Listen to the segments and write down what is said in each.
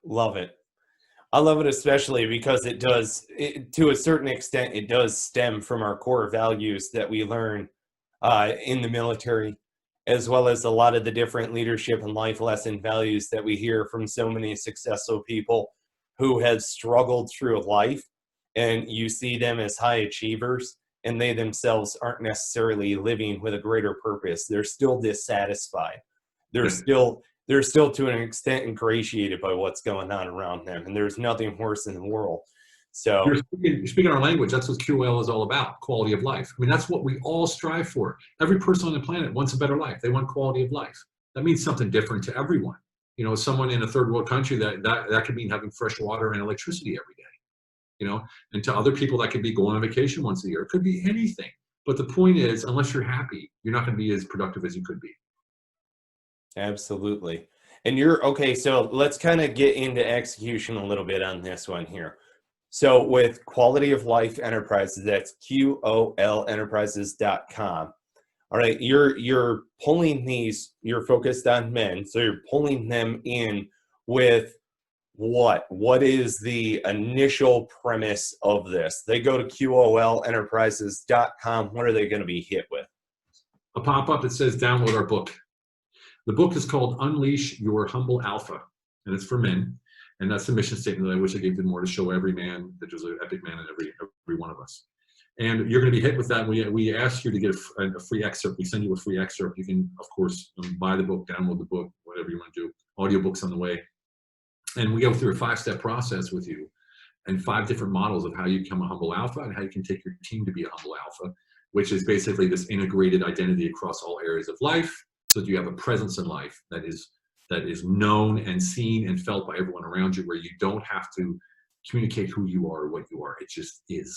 Love it. I love it, especially because to a certain extent, it does stem from our core values that we learn in the military, as well as a lot of the different leadership and life lesson values that we hear from so many successful people who have struggled through life. And you see them as high achievers, and they themselves aren't necessarily living with a greater purpose. They're still dissatisfied. They're still to an extent ingratiated by what's going on around them, and there's nothing worse in the world. So you're speaking our language. That's what QOL is all about, quality of life. I mean, that's what we all strive for. Every person on the planet wants a better life. They want quality of life. That means something different to everyone. You know, someone in a third world country, that could mean having fresh water and electricity every day. You know, and to other people, that could be going on vacation once a year. It could be anything. But the point is, unless you're happy, you're not going to be as productive as you could be. Absolutely. And okay, so let's kind of get into execution a little bit on this one here. So with Quality of Life Enterprises, that's QOLenterprises.com. All right, you're pulling these, you're focused on men, so you're pulling them in with what? What is the initial premise of this? They go to QOLenterprises.com. What are they going to be hit with? A pop-up that says download our book. The book is called Unleash Your Humble Alpha, and it's for men. And that's the mission statement that I wish I gave more, to show every man that there's an epic man in every one of us. And you're going to be hit with that. We ask you to get a free excerpt. We send you a free excerpt. You can, of course, buy the book, download the book, whatever you want to do. Audiobooks on the way. And we go through a 5-step process with you and 5 different models of how you become a humble alpha and how you can take your team to be a humble alpha, which is basically this integrated identity across all areas of life, so that you have a presence in life that is known and seen and felt by everyone around you, where you don't have to communicate who you are or what you are. It just is.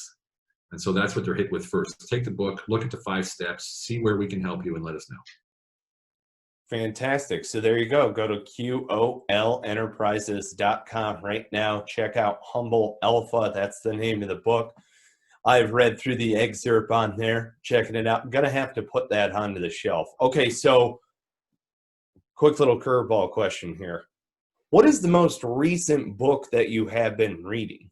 And so that's what they're hit with first. Take the book, look at the 5 steps, see where we can help you, and let us know. Fantastic. So there you go. Go to QOLenterprises.com right now. Check out Humble Alpha. That's the name of the book. I've read through the excerpt on there, checking it out. I'm going to have to put that onto the shelf. Okay, so quick little curveball question here. What is the most recent book that you have been reading?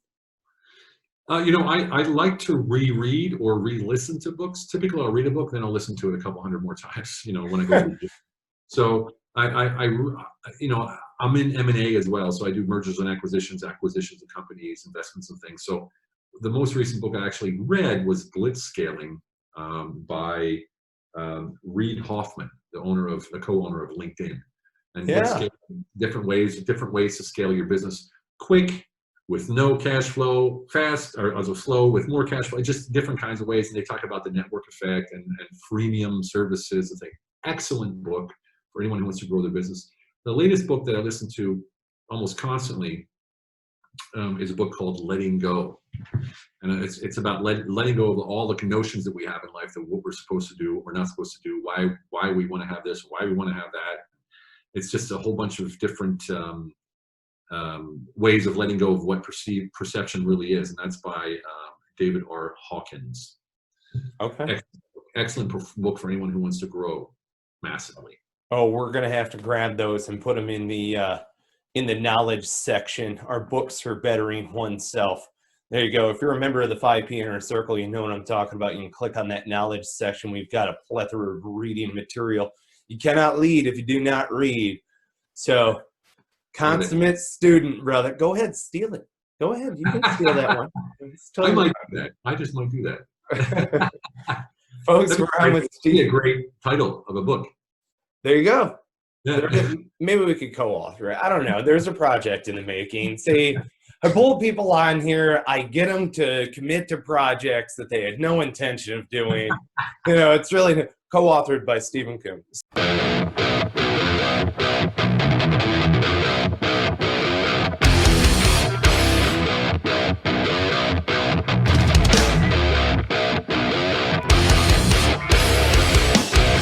You know, I like to reread or re-listen to books. Typically, I'll read a book, then I'll listen to it a couple hundred more times, you know, when I go to the So you know, I'm in M&A as well. So I do mergers and acquisitions of companies, investments and things. So the most recent book I actually read was Blitzscaling by Reid Hoffman, the co-owner of LinkedIn. And different ways to scale your business quick, with no cash flow, fast, or also slow with more cash flow, just different kinds of ways. And they talk about the network effect and freemium services. It's an excellent book for anyone who wants to grow their business. The latest book that I listen to almost constantly is a book called Letting Go. And it's about letting go of all the notions that we have in life, that what we're supposed to do, what we're not supposed to do, why we want to have this, why we want to have that. It's just a whole bunch of different ways of letting go of what perception really is. And that's by David R. Hawkins. Okay. Excellent book for anyone who wants to grow massively. Oh, we're going to have to grab those and put them in the knowledge section. Our books for bettering oneself. There you go. If you're a member of the 5P Inner Circle, you know what I'm talking about. You can click on that knowledge section. We've got a plethora of reading material. You cannot lead if you do not read. So, consummate student, brother. Go ahead, steal it. Go ahead. You can steal that one. I might do that. I just might do that. Folks, we're on with Steve. A great title of a book. There you go. Yeah. Maybe we could co-author it. I don't know. There's a project in the making. See, I pull people on here. I get them to commit to projects that they had no intention of doing. You know, it's really co-authored by Stephen Kuhn.